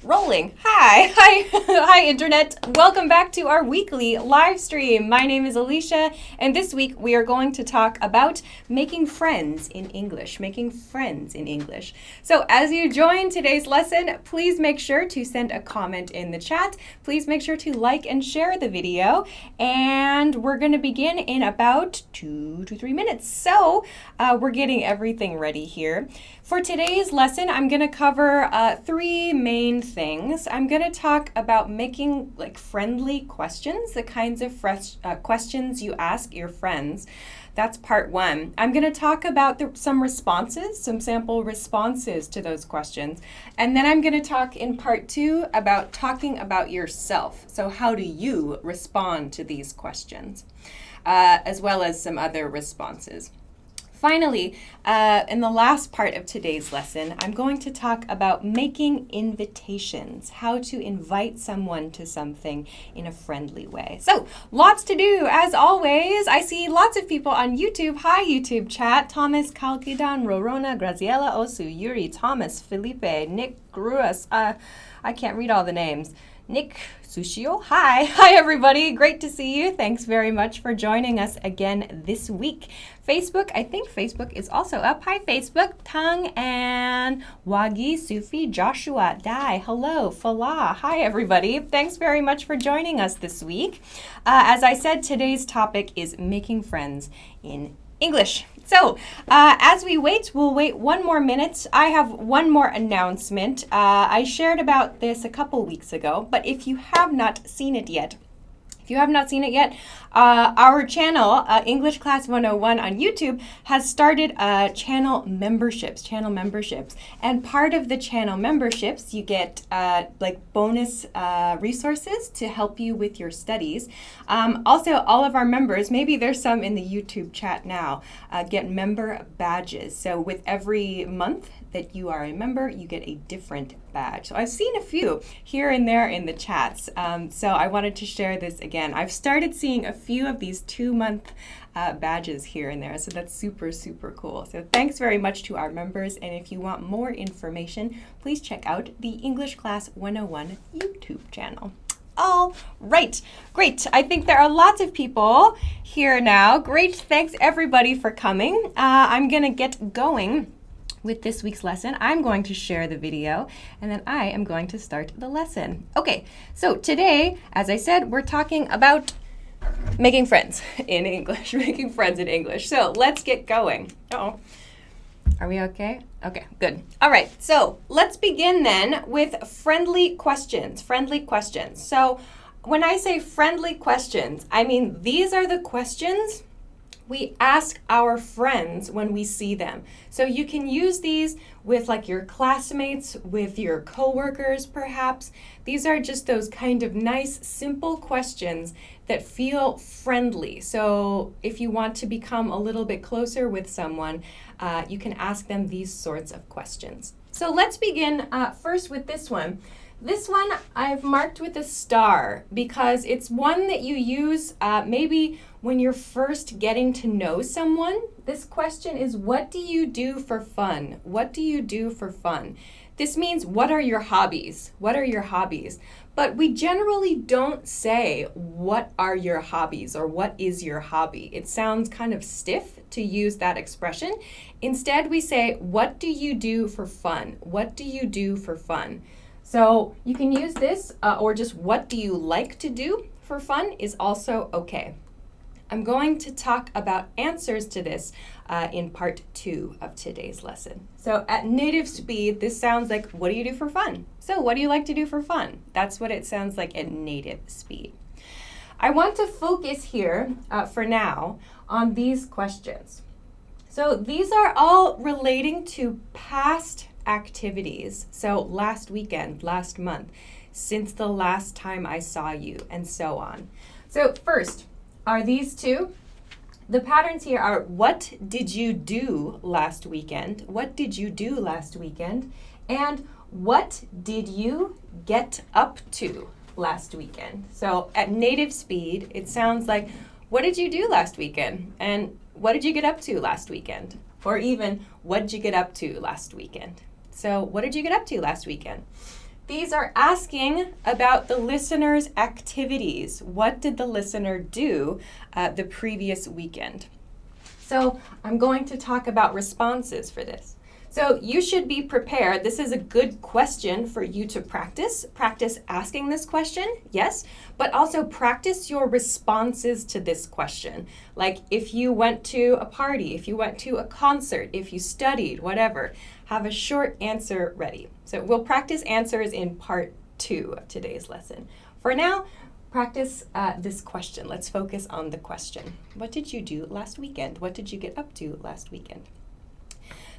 Rolling. Hi, Internet. Welcome back to our weekly live stream. My name is Alicia, and this week we are going to talk about making friends in English. So as you join today's lesson, please make sure to send a comment in the chat. Please make sure to like and share the video, and we're going to begin in about 2 to 3 minutes. So we're getting everything ready here. For today's lesson, I'm going to cover 3 main things. I'm going to talk about making friendly questions, the kinds of questions you ask your friends. That's part 1. I'm going to talk about some responses, some sample responses to those questions. And then I'm going to talk in part 2 about talking about yourself. So how do you respond to these questions, as well as some other responses. Finally, in the last part of today's lesson, I'm going to talk about making invitations, how to invite someone to something in a friendly way. So, lots to do, as always. I see lots of people on YouTube. Hi, YouTube chat. Thomas, Kalkidan, Rorona, Graziella, Osu, Yuri, Thomas, Felipe, Nick, Gruas. I can't read all the names. Nick Sushio, hi everybody, great to see you. Thanks very much for joining us again this week. Facebook, I think Facebook is also up. Hi Facebook, Tang and Wagi, Sufi, Joshua, Dai, hello, Falah, hi everybody. Thanks very much for joining us this week. As I said, today's topic is making friends in English. So, as we wait, we'll wait 1 more minute. I have one more announcement. I shared about this a couple weeks ago, but if you have not seen it yet, our channel, English Class 101 on YouTube, has started channel memberships. And part of the channel memberships, you get bonus resources to help you with your studies. Also, all of our members, maybe there's some in the YouTube chat now, get member badges. So with every month that you are a member, you get a different badge. So I've seen a few here and there in the chats. So I wanted to share this again. I've started seeing a few of these 2-month badges here and there. So that's super, super cool. So thanks very much to our members. And if you want more information, please check out the English Class 101 YouTube channel. All right, great. I think there are lots of people here now. Great, thanks everybody for coming. I'm gonna get going with this week's lesson. I'm going to share the video, and then I am going to start the lesson. Okay, so today, as I said, we're talking about making friends in English, So let's get going. Uh-oh. Are we okay? Okay, good. All right, so let's begin then with friendly questions. So when I say friendly questions, I mean these are the questions we ask our friends when we see them. So you can use these with your classmates, with your coworkers perhaps. These are just those kind of nice, simple questions that feel friendly. So if you want to become a little bit closer with someone, you can ask them these sorts of questions. So let's begin first with this one. This one I've marked with a star because it's one that you use maybe when you're first getting to know someone. This question is, what do you do for fun? This means, what are your hobbies? But we generally don't say, what are your hobbies, or what is your hobby? It sounds kind of stiff to use that expression. Instead, we say, what do you do for fun? So you can use this, or just what do you like to do for fun is also okay. I'm going to talk about answers to this in part 2 of today's lesson. So at native speed, this sounds like, what do you do for fun? So what do you like to do for fun? That's what it sounds like at native speed. I want to focus here for now on these questions. So these are all relating to past activities. So last weekend, last month, since the last time I saw you, and so on. So first are these 2. The patterns here are, what did you do last weekend? And what did you get up to last weekend? So at native speed, it sounds like, what did you do last weekend? And what did you get up to last weekend? Or even, what did you get up to last weekend? So what did you get up to last weekend? These are asking about the listener's activities. What did the listener do the previous weekend? So I'm going to talk about responses for this. So you should be prepared. This is a good question for you to practice. Practice asking this question, yes, but also practice your responses to this question. Like if you went to a party, if you went to a concert, if you studied, whatever, have a short answer ready. So we'll practice answers in part 2 of today's lesson. For now, practice this question. Let's focus on the question. What did you do last weekend? What did you get up to last weekend?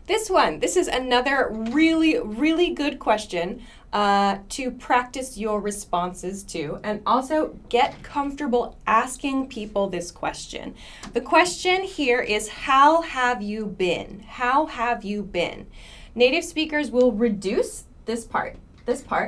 This is another really, really good question to practice your responses to, and also get comfortable asking people this question. The question here is, how have you been? How have you been? Native speakers will reduce this part,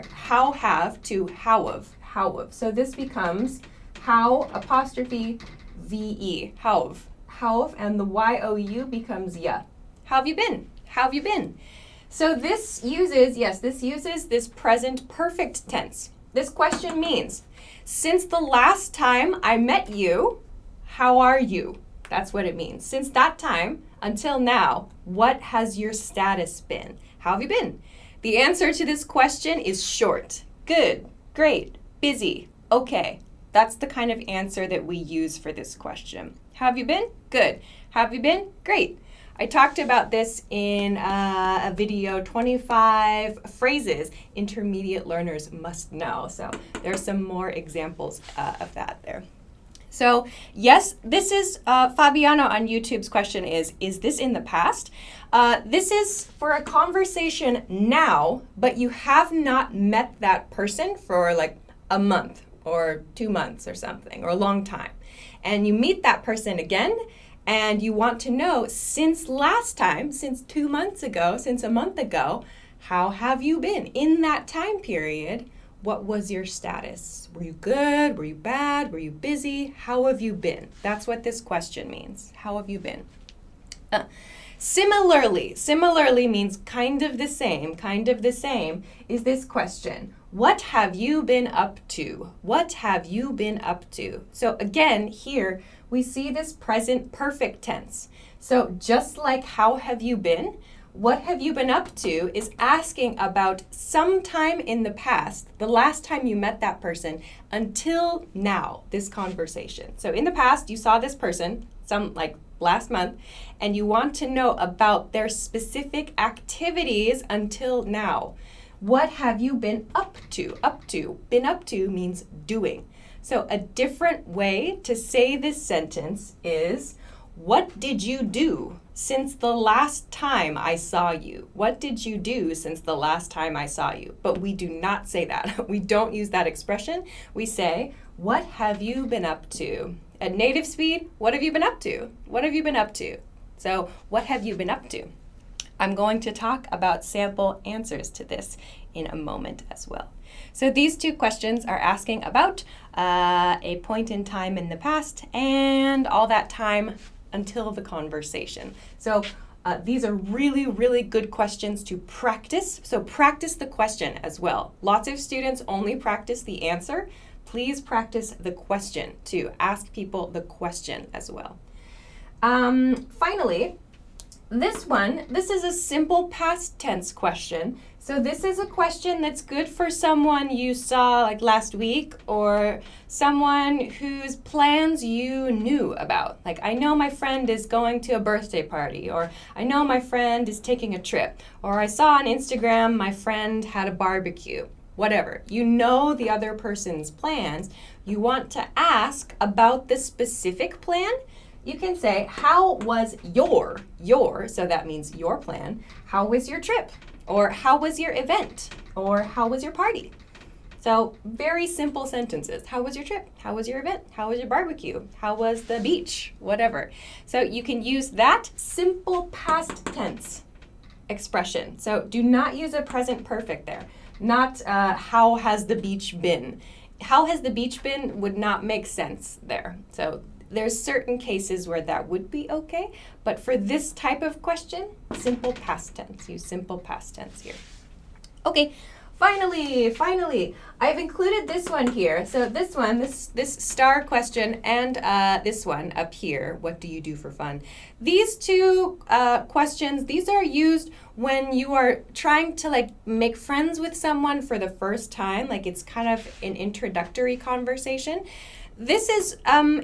how have, to how of. So this becomes how apostrophe VE, how of, and the YOU becomes ya. How have you been? How have you been? So this uses this present perfect tense. This question means, since the last time I met you, how are you? That's what it means. Since that time until now, what has your status been? How have you been? The answer to this question is short. Good, great, busy, okay. That's the kind of answer that we use for this question. How have you been? Good. How have you been? Great. I talked about this in a video, 25 phrases intermediate learners must know. So there's some more examples of that there. So yes, this is Fabiano on YouTube's question is this in the past? This is for a conversation now, but you have not met that person for like a month or 2 months or something, or a long time. And you meet that person again, and you want to know, since last time, since 2 months ago, since a month ago, how have you been? In that time period, what was your status? Were you good? Were you bad? Were you busy? How have you been? That's what this question means. How have you been? Similarly means kind of the same is this question. What have you been up to? What have you been up to? So again, here we see this present perfect tense. So just like how have you been, what have you been up to is asking about sometime in the past, the last time you met that person, until now, this conversation. So in the past, you saw this person, like last month, and you want to know about their specific activities until now. What have you been up to? Been up to means doing. So a different way to say this sentence is, what did you do since the last time I saw you? What did you do since the last time I saw you? But we do not say that. We don't use that expression. We say, what have you been up to? At native speed, what have you been up to? What have you been up to? So what have you been up to? I'm going to talk about sample answers to this in a moment as well. So these two questions are asking about a point in time in the past and all that time until the conversation. So these are really, really good questions to practice. So practice the question as well. Lots of students only practice the answer. Please practice the question too. Ask people the question as well. Finally, this is a simple past tense question. So this is a question that's good for someone you saw like last week, or someone whose plans you knew about. Like, I know my friend is going to a birthday party, or I know my friend is taking a trip, or I saw on Instagram my friend had a barbecue. Whatever. You know the other person's plans. You want to ask about the specific plan. You can say, how was your, so that means your plan. How was your trip? Or how was your event? Or how was your party? So very simple sentences. How was your trip? How was your event? How was your barbecue? How was the beach? Whatever. So you can use that simple past tense expression. So do not use a present perfect there. Not how has the beach been. How has the beach been would not make sense there. So there's certain cases where that would be okay, but for this type of question, simple past tense. Use simple past tense here. Okay, Finally, I've included this one here. So this one, this star question, and this one up here, what do you do for fun? These two questions, these are used when you are trying to like make friends with someone for the first time, like it's kind of an introductory conversation. This is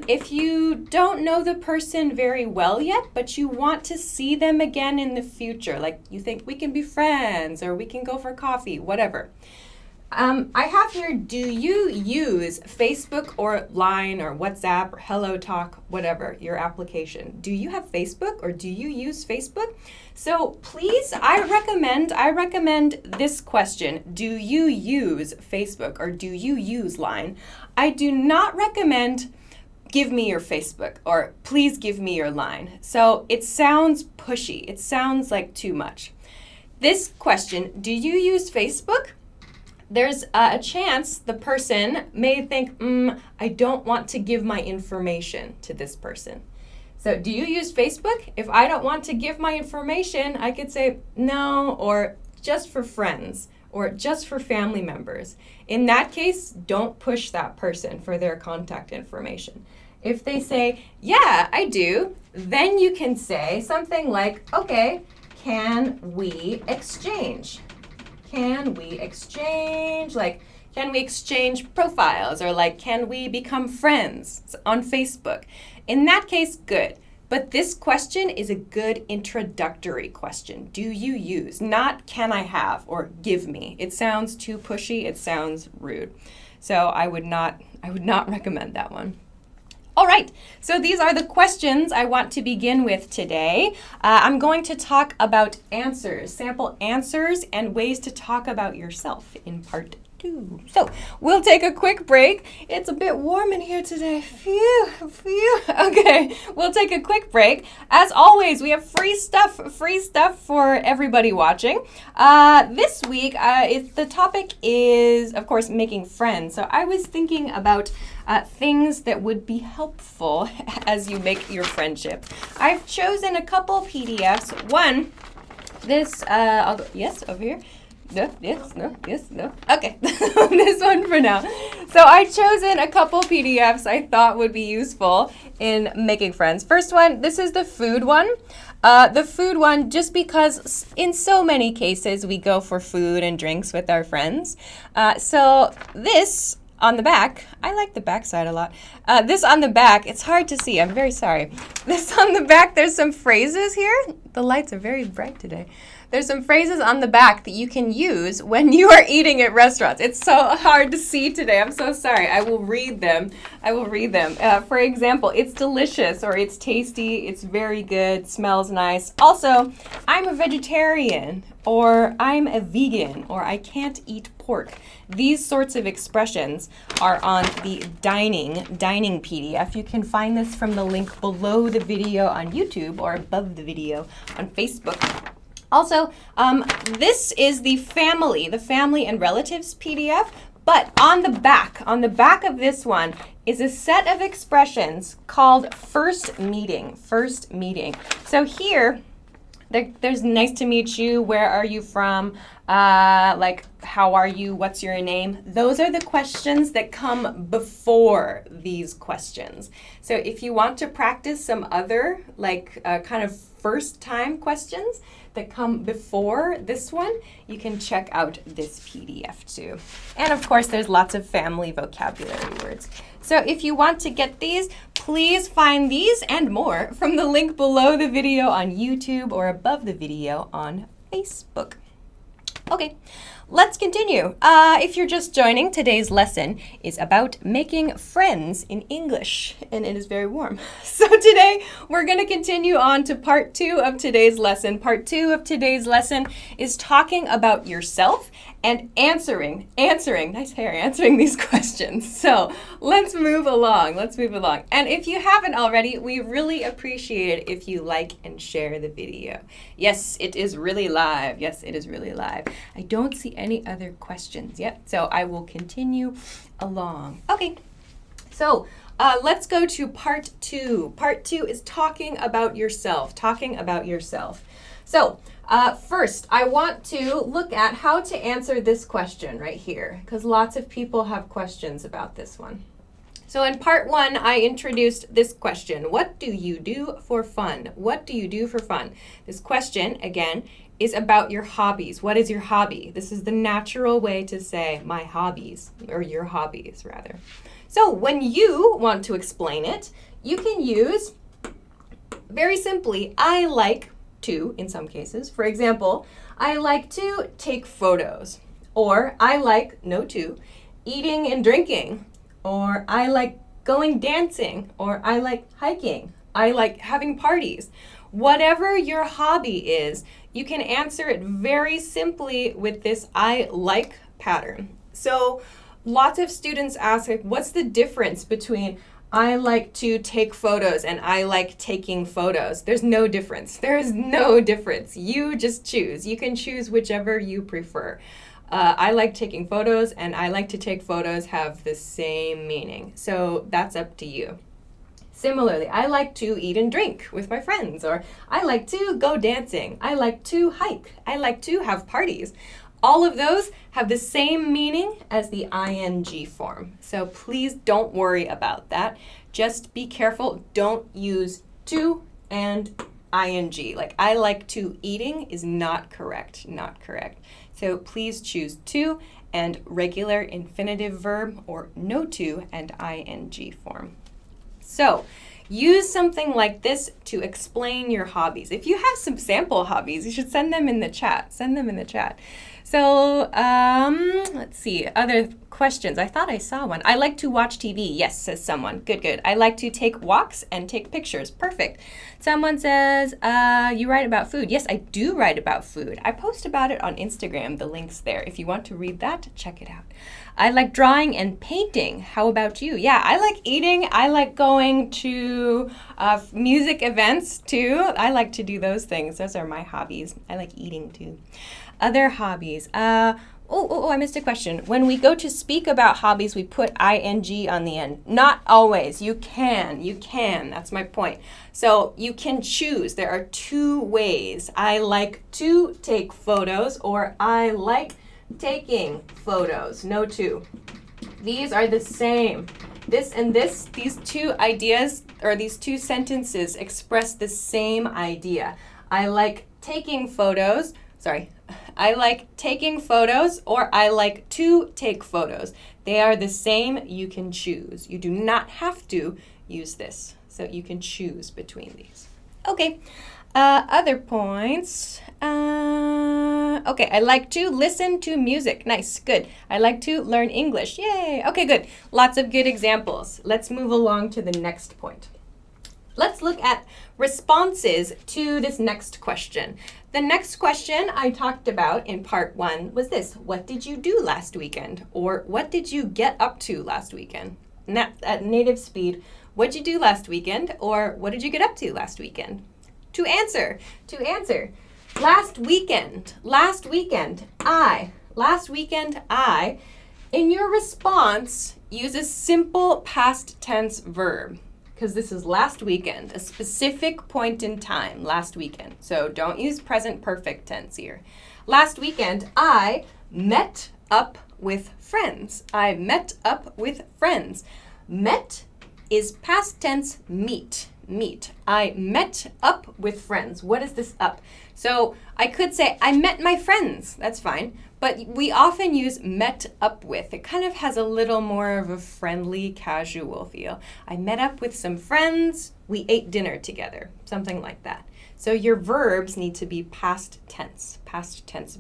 if you don't know the person very well yet, but you want to see them again in the future. Like you think we can be friends or we can go for coffee, whatever. I have here, do you use Facebook or Line or WhatsApp or Hello Talk, whatever, your application? Do you have Facebook or do you use Facebook? So please, I recommend this question. Do you use Facebook or do you use Line? I do not recommend give me your Facebook or please give me your Line. So it sounds pushy. It sounds like too much. This question, do you use Facebook? There's a chance the person may think, I don't want to give my information to this person. So do you use Facebook? If I don't want to give my information, I could say no, or just for friends, or just for family members. In that case, don't push that person for their contact information. If they say, yeah, I do, then you can say something like, okay, can we exchange? Can we exchange? Like, can we exchange profiles? Or like, can we become friends on Facebook? In that case, good. But this question is a good introductory question. Do you use? Not can I have or give me. It sounds too pushy. It sounds rude. So I would not recommend that one. All right, so these are the questions I want to begin with today. I'm going to talk about answers, sample answers, and ways to talk about yourself in part 2. So we'll take a quick break. It's a bit warm in here today. Phew. Okay, we'll take a quick break. As always, we have free stuff for everybody watching. This week, the topic is, of course, making friends. So I was thinking about things that would be helpful as you make your friendship. I've chosen a couple PDFs. One, this, I'll go, yes, over here. No, yes, no, yes, no. Okay, this one for now. So I've chosen a couple PDFs I thought would be useful in making friends. First one, this is the food one. The food one, just because in so many cases we go for food and drinks with our friends. So this on the back, I like the back side a lot. This on the back, it's hard to see, I'm very sorry. This on the back, there's some phrases here. The lights are very bright today. There's some phrases on the back that you can use when you are eating at restaurants. It's so hard to see today. I'm so sorry. I will read them. For example, it's delicious, or it's tasty, it's very good, smells nice. Also, I'm a vegetarian, or I'm a vegan, or I can't eat pork. These sorts of expressions are on the dining PDF. You can find this from the link below the video on YouTube or above the video on Facebook. Also, this is the family and relatives PDF, but on the back of this one is a set of expressions called first meeting. So here, there's nice to meet you, where are you from, like how are you, what's your name. Those are the questions that come before these questions. So if you want to practice some other like kind of first time questions that come before this one, you can check out this PDF too. And of course, there's lots of family vocabulary words. So if you want to get these, please find these and more from the link below the video on YouTube or above the video on Facebook. Okay, let's continue. If you're just joining, today's lesson is about making friends in English, and it is very warm. So today, we're going to continue on to part 2 of today's lesson. Part 2 of today's lesson is talking about yourself and answering these questions. So let's move along. And if you haven't already, we really appreciate it if you like and share the video. Yes, it is really live. I don't see any other questions yet, so I will continue along. Okay, so let's go to part 2. Part 2 is talking about yourself. So first, I want to look at how to answer this question right here, because lots of people have questions about this one. So in part 1, I introduced this question. What do you do for fun? What do you do for fun? This question, again, is about your hobbies. What is your hobby? This is the natural way to say my hobbies, or your hobbies, rather. So when you want to explain it, you can use, very simply, I like to, in some cases. For example, I like to take photos, or I like, no to, eating and drinking, or I like going dancing, or I like hiking, I like having parties. Whatever your hobby is, you can answer it very simply with this I like pattern. So lots of students ask, like, what's the difference between I like to take photos and I like taking photos? There's no difference. There is no difference. You just choose. You can choose whichever you prefer. I like taking photos and I like to take photos have the same meaning. So that's up to you. Similarly, I like to eat and drink with my friends, or I like to go dancing. I like to hike. I like to have parties. All of those have the same meaning as the ing form. So please don't worry about that. Just be careful. Don't use to and ing. Like I like to eating is not correct. Not correct. So please choose to and regular infinitive verb or no to and ing form. So use something like this to explain your hobbies. If you have some sample hobbies, you should send them in the chat. Send them in the chat. So let's see, other questions. I thought I saw one. I like to watch TV. Yes, says someone. Good, good. I like to take walks and take pictures. Perfect. Someone says, you write about food. Yes, I do write about food. I post about it on Instagram. The link's there. If you want to read that, check it out. I like drawing and painting. How about you? Yeah, I like eating. I like going to music events too. I like to do those things. Those are my hobbies. I like eating too. Other hobbies. I missed a question. When we go to speak about hobbies, we put ing on the end. Not always. You can. That's my point. So you can choose. There are two ways. I like to take photos, or I like taking photos. No to. These are the same. This and this, these two ideas, or these two sentences express the same idea. I like taking photos. I like taking photos, or I like to take photos. They are the same. You can choose. You do not have to use this. So you can choose between these. Okay. Other points. Okay, I like to listen to music. Nice, good. I like to learn English. Yay. Okay, good. Lots of good examples. Let's move along to the next point. Let's look at responses to this next question. The next question I talked about in part 1 was this. What did you do last weekend? Or what did you get up to last weekend? And that's at native speed. What did you do last weekend? Or what did you get up to last weekend? To answer. Last weekend, I. In your response, use a simple past tense verb, because this is last weekend, a specific point in time, last weekend. So don't use present perfect tense here. Last weekend, I met up with friends. I met up with friends. Met is past tense meet. I met up with friends. What is this up? So I could say, I met my friends. That's fine. But we often use met up with. It kind of has a little more of a friendly, casual feel. I met up with some friends. We ate dinner together. Something like that. So your verbs need to be past tense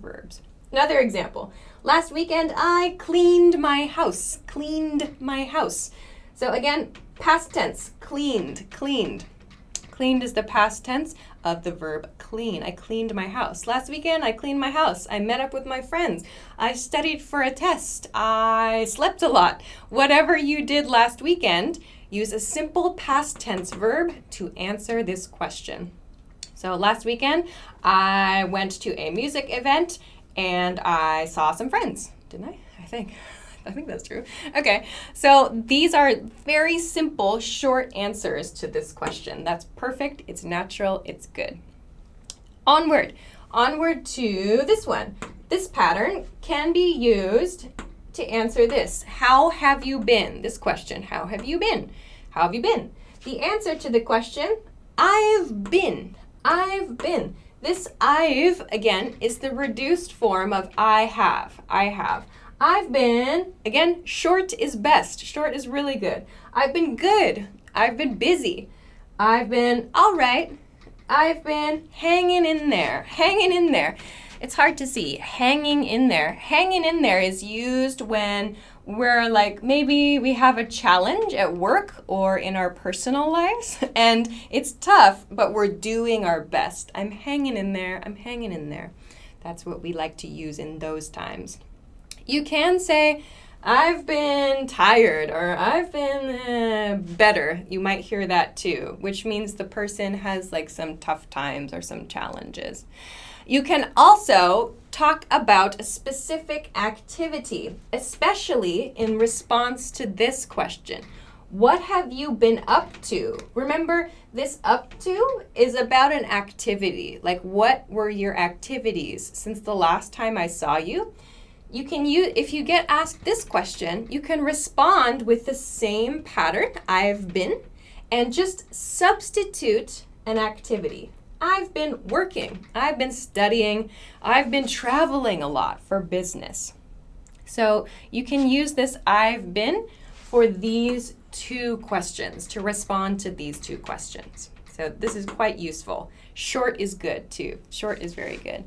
verbs. Another example. Last weekend, I cleaned my house. So again, past tense, cleaned. Cleaned is the past tense of the verb clean. I cleaned my house. Last weekend, I cleaned my house. I met up with my friends. I studied for a test. I slept a lot. Whatever you did last weekend, use a simple past tense verb to answer this question. So last weekend, I went to a music event and I saw some friends. Didn't I? I think that's true. Okay, so these are very simple, short answers to this question. That's perfect, it's natural, it's good. Onward. Onward to this one. This pattern can be used to answer this. How have you been? This question, how have you been? How have you been? The answer to the question, I've been. I've been. This I've, again, is the reduced form of I have. I have. I've been, again, short is best. Short is really good. I've been good. I've been busy. I've been all right. I've been hanging in there. Hanging in there. It's hard to see. Hanging in there. Hanging in there is used when we're like, maybe we have a challenge at work or in our personal lives, and it's tough, but we're doing our best. I'm hanging in there. I'm hanging in there. That's what we like to use in those times. You can say, I've been tired, or I've been better. You might hear that too, which means the person has like some tough times or some challenges. You can also talk about a specific activity, especially in response to this question. What have you been up to? Remember, this up to is about an activity. Like, what were your activities since the last time I saw you? You can use, if you get asked this question, you can respond with the same pattern, I've been, and just substitute an activity. I've been working, I've been studying, I've been traveling a lot for business. So you can use this I've been for these two questions, to respond to these two questions. So this is quite useful. Short is good too. Short is very good.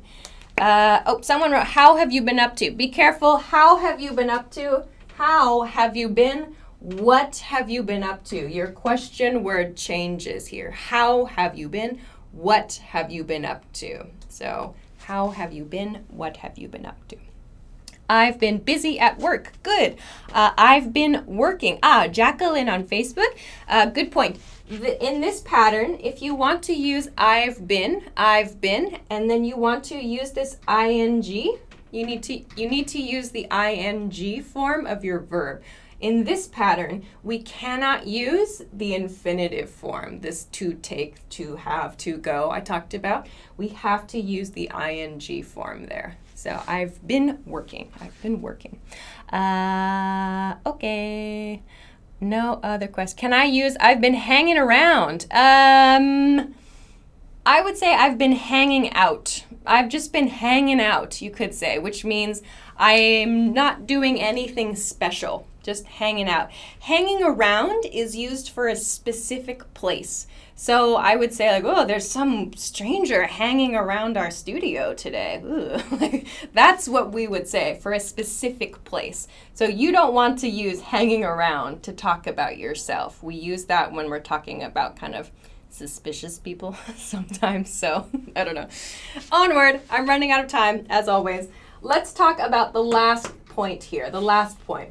Someone wrote, how have you been up to? Be careful. How have you been up to? How have you been? What have you been up to? Your question word changes here. How have you been? What have you been up to? So, how have you been? What have you been up to? I've been busy at work. Good. I've been working. Jacqueline on Facebook. Good point. In this pattern, if you want to use I've been, and then you want to use this ing, you need to use the ing form of your verb. In this pattern, we cannot use the infinitive form, this to take, to have, to go I talked about. We have to use the ing form there. So I've been working. I've been working. Okay. No other question. Can I use I've been hanging around? I would say I've been hanging out. I've just been hanging out, you could say, which means I'm not doing anything special, just hanging out. Hanging around is used for a specific place. So I would say like, oh, there's some stranger hanging around our studio today. Ooh. That's what we would say for a specific place. So you don't want to use hanging around to talk about yourself. We use that when we're talking about kind of suspicious people sometimes. So I don't know. Onward. I'm running out of time, as always. Let's talk about the last point here, the last point.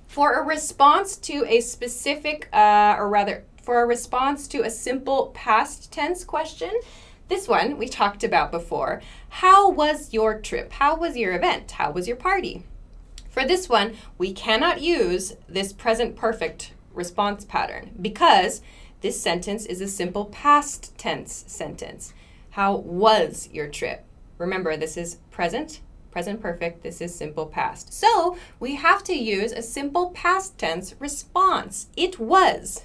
For a response to a specific, for a response to a simple past tense question, this one we talked about before. How was your trip? How was your event? How was your party? For this one, we cannot use this present perfect response pattern because this sentence is a simple past tense sentence. How was your trip? Remember, this is present perfect, this is simple past. So we have to use a simple past tense response. It was,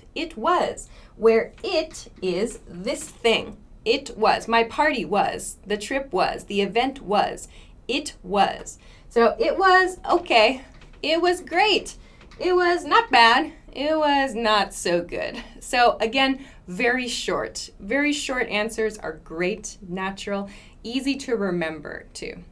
where it is this thing. It was, my party was, the trip was, the event was, it was. So it was okay, it was great, it was not bad, it was not so good. So again, very short answers are great, natural, easy to remember too.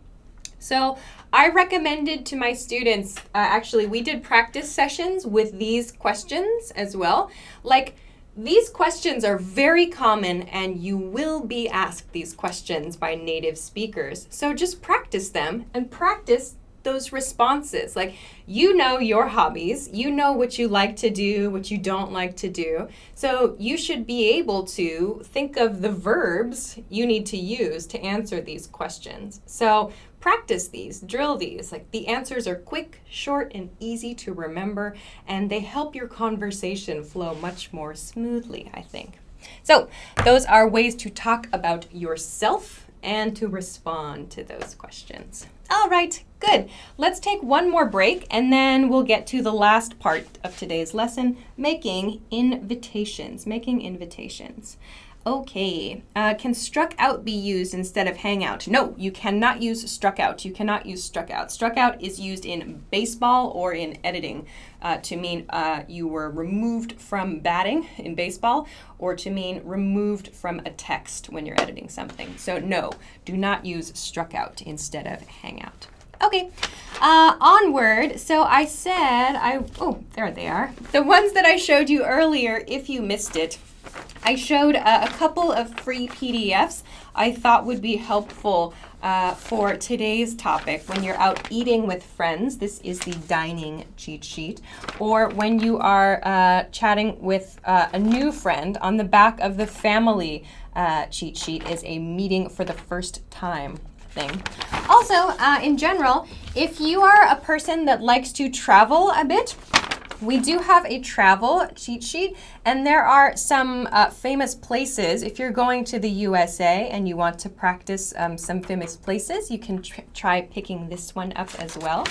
So I recommended to my students, actually we did practice sessions with these questions as well. Like, these questions are very common and you will be asked these questions by native speakers. So just practice them and practice those responses. Like, you know your hobbies, you know what you like to do, what you don't like to do. So you should be able to think of the verbs you need to use to answer these questions. So practice these, drill these. Like, the answers are quick, short, and easy to remember, and they help your conversation flow much more smoothly, I think. So those are ways to talk about yourself and to respond to those questions. All right, good. Let's take one more break and then we'll get to the last part of today's lesson, making invitations. Making invitations. Okay, can struck out be used instead of hang out? No, you cannot use struck out. You cannot use struck out. Struck out is used in baseball or in editing to mean you were removed from batting in baseball, or to mean removed from a text when you're editing something. So no, do not use struck out instead of hang out. Okay, onward. So I said, oh, there they are. The ones that I showed you earlier, if you missed it, I showed a couple of free PDFs I thought would be helpful for today's topic when you're out eating with friends. This is the dining cheat sheet. Or when you are chatting with a new friend, on the back of the family cheat sheet is a meeting for the first time thing. Also, in general, if you are a person that likes to travel a bit, we do have a travel cheat sheet, and there are some famous places. If you're going to the USA and you want to practice some famous places, you can try picking this one up as well.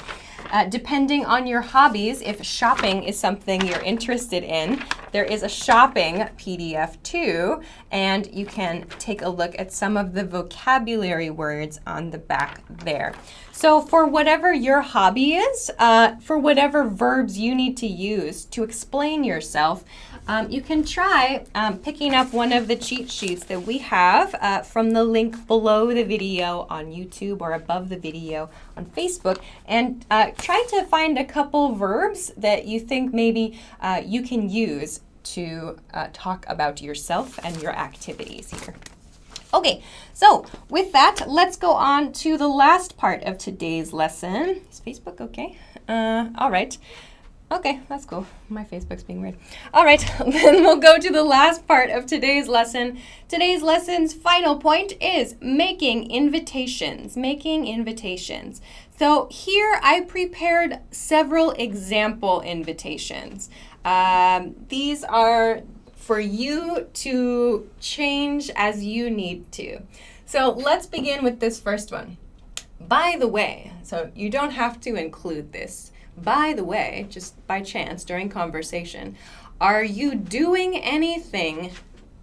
Depending on your hobbies, if shopping is something you're interested in, there is a shopping PDF too, and you can take a look at some of the vocabulary words on the back there. So for whatever your hobby is, for whatever verbs you need to use to explain yourself, you can try picking up one of the cheat sheets that we have from the link below the video on YouTube or above the video on Facebook, and try to find a couple verbs that you think maybe you can use to talk about yourself and your activities here. Okay, so with that, let's go on to the last part of today's lesson. Is Facebook okay? All right. Okay, that's cool. My Facebook's being weird. All right, then we'll go to the last part of today's lesson. Today's lesson's final point is making invitations. Making invitations. So here I prepared several example invitations. These are for you to change as you need to. So let's begin with this first one. By the way, so you don't have to include this. By the way, just by chance during conversation, are you doing anything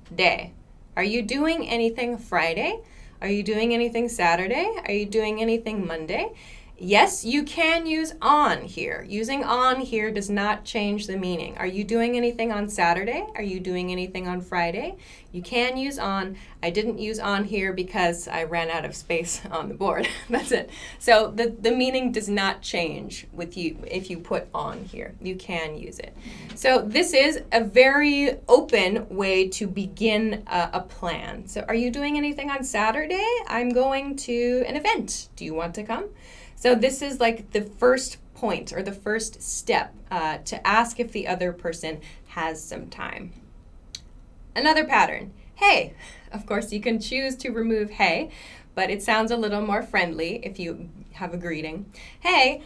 today? Are you doing anything Friday? Are you doing anything Saturday? Are you doing anything Monday? Yes, you can use on here. Using on here does not change the meaning. Are you doing anything on Saturday? Are you doing anything on Friday? You can use on. I didn't use on here because I ran out of space on the board. That's it. So the meaning does not change with you if you put on here. You can use it. So this is a very open way to begin a plan. So are you doing anything on Saturday? I'm going to an event. Do you want to come? So this is like the first point or the first step to ask if the other person has some time. Another pattern, hey. Of course, you can choose to remove hey, but it sounds a little more friendly if you have a greeting. Hey,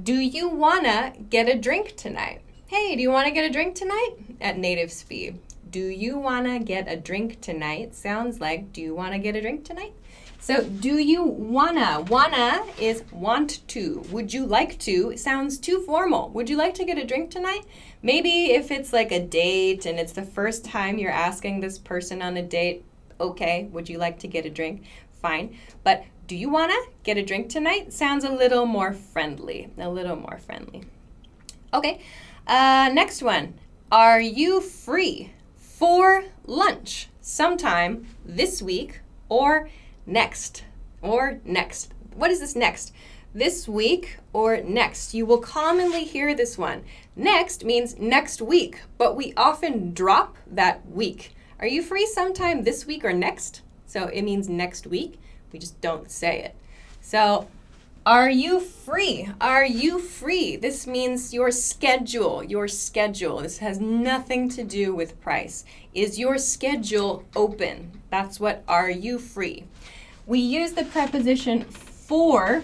do you wanna get a drink tonight? Hey, do you wanna get a drink tonight? At native speed. Do you wanna get a drink tonight? Sounds like, do you wanna get a drink tonight? So do you wanna? Wanna is want to. Would you like to? It sounds too formal. Would you like to get a drink tonight? Maybe if it's like a date and it's the first time you're asking this person on a date, okay, would you like to get a drink? Fine. But do you wanna get a drink tonight? Sounds a little more friendly. A little more friendly. Okay, next one. Are you free for lunch sometime this week or next? What is this next? This week or next. You will commonly hear this one. Next means next week, but we often drop that week. Are you free sometime this week or next? So it means next week. We just don't say it. So are you free? Are you free? This means your schedule. Your schedule. This has nothing to do with price. Is your schedule open? That's what are you free. We use the preposition for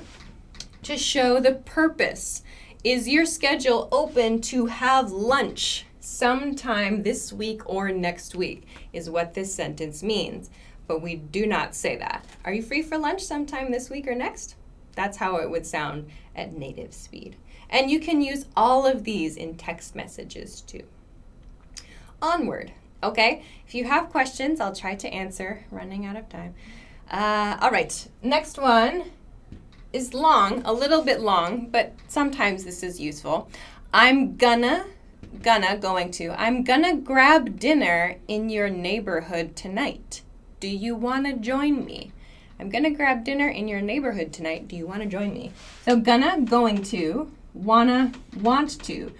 to show the purpose. Is your schedule open to have lunch sometime this week or next week is what this sentence means. but we do not say that. Are you free for lunch sometime this week or next? That's how it would sound at native speed. And you can use all of these in text messages too. Onward. Okay, if you have questions, I'll try to answer. Running out of time. All right, next one is long, a little bit long, but sometimes this is useful. I'm gonna grab dinner in your neighborhood tonight. Do you want to join me? I'm gonna grab dinner in your neighborhood tonight. Do you want to join me? So gonna, going to, wanna, want to.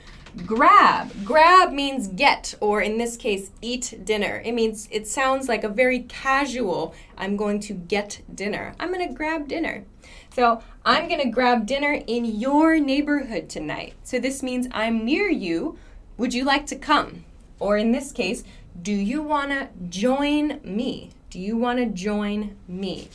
Grab means get, or in this case, eat dinner. It sounds like a very casual, I'm going to get dinner. I'm going to grab dinner. So I'm going to grab dinner in your neighborhood tonight. So this means I'm near you. Would you like to come? Or in this case, do you want to join me? Do you want to join me?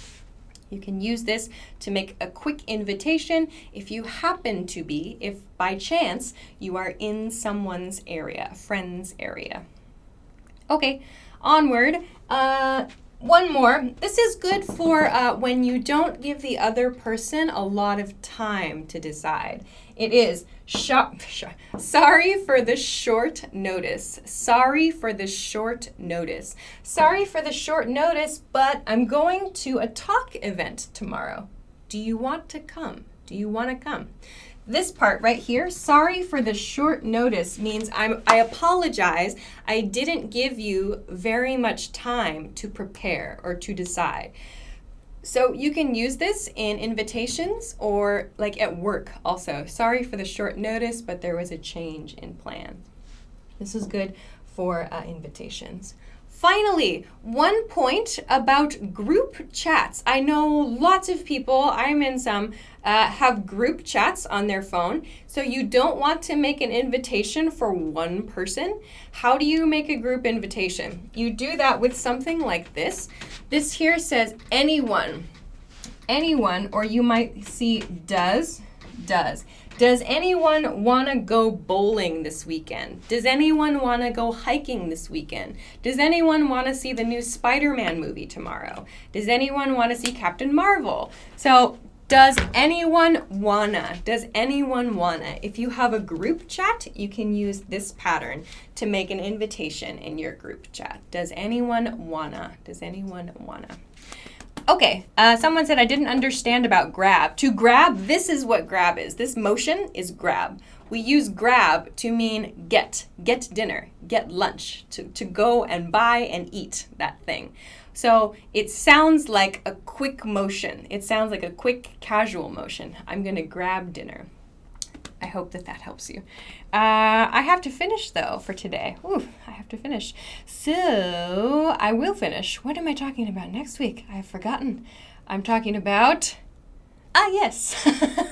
You can use this to make a quick invitation if you happen to be, if by chance you are in someone's area, a friend's area. Okay, onward. One more. This is good for when you don't give the other person a lot of time to decide. It is sorry for the short notice. Sorry for the short notice. Sorry for the short notice, but I'm going to a talk event tomorrow. Do you want to come? Do you want to come? This part right here, sorry for the short notice, means I apologize. I didn't give you very much time to prepare or to decide. So you can use this in invitations or like at work also. Sorry for the short notice, but there was a change in plan. This is good for invitations. Finally, one point about group chats. I know lots of people, I'm in some, have group chats on their phone. So you don't want to make an invitation for one person. How do you make a group invitation? You do that with something like this. This here says anyone, or you might see does. Does anyone want to go bowling this weekend? Does anyone want to go hiking this weekend? Does anyone want to see the new Spider-Man movie tomorrow? Does anyone want to see Captain Marvel? So does anyone wanna? Does anyone wanna? If you have a group chat, you can use this pattern to make an invitation in your group chat. Does anyone wanna? Does anyone wanna? Okay, someone said I didn't understand about grab. To grab, this is what grab is. This motion is grab. We use grab to mean get dinner, get lunch, to go and buy and eat that thing. So it sounds like a quick motion. It sounds like a quick, casual motion. I'm going to grab dinner. I hope that helps you. I have to finish, though, for today. Ooh, I have to finish. So I will finish. What am I talking about next week? I've forgotten. I'm talking about... yes.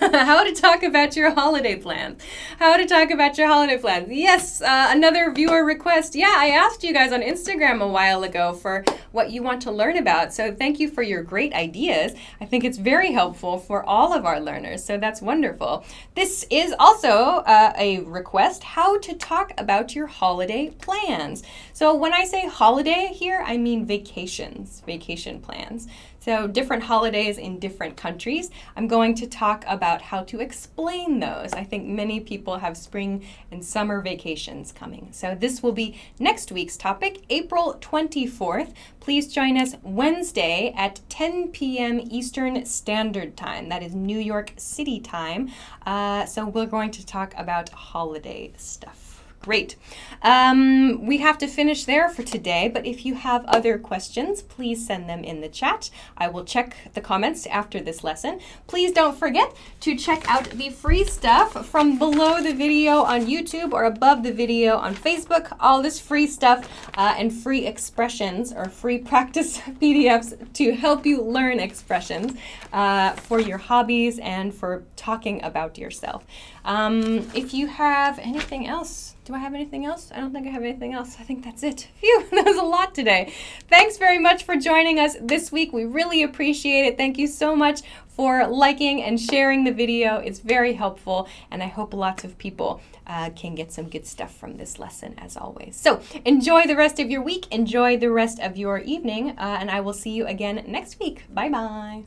How to talk about your holiday plans. How to talk about your holiday plans. Yes, another viewer request. Yeah, I asked you guys on Instagram a while ago for what you want to learn about. So thank you for your great ideas. I think it's very helpful for all of our learners. So that's wonderful. This is also a request, how to talk about your holiday plans. So when I say holiday here, I mean vacations, vacation plans. So different holidays in different countries. I'm going to talk about how to explain those. I think many people have spring and summer vacations coming. So this will be next week's topic, April 24th. Please join us Wednesday at 10 p.m. Eastern Standard Time. That is New York City time. So we're going to talk about holiday stuff. Great. We have to finish there for today, but if you have other questions, please send them in the chat. I will check the comments after this lesson. Please don't forget to check out the free stuff from below the video on YouTube or above the video on Facebook. All this free stuff and free expressions or free practice PDFs to help you learn expressions for your hobbies and for talking about yourself. If you have anything else Do I have anything else? I don't think I have anything else. I think that's it. Phew, that was a lot today. Thanks very much for joining us this week. We really appreciate it. Thank you so much for liking and sharing the video. It's very helpful, and I hope lots of people can get some good stuff from this lesson as always. So enjoy the rest of your week. Enjoy the rest of your evening, and I will see you again next week. Bye-bye.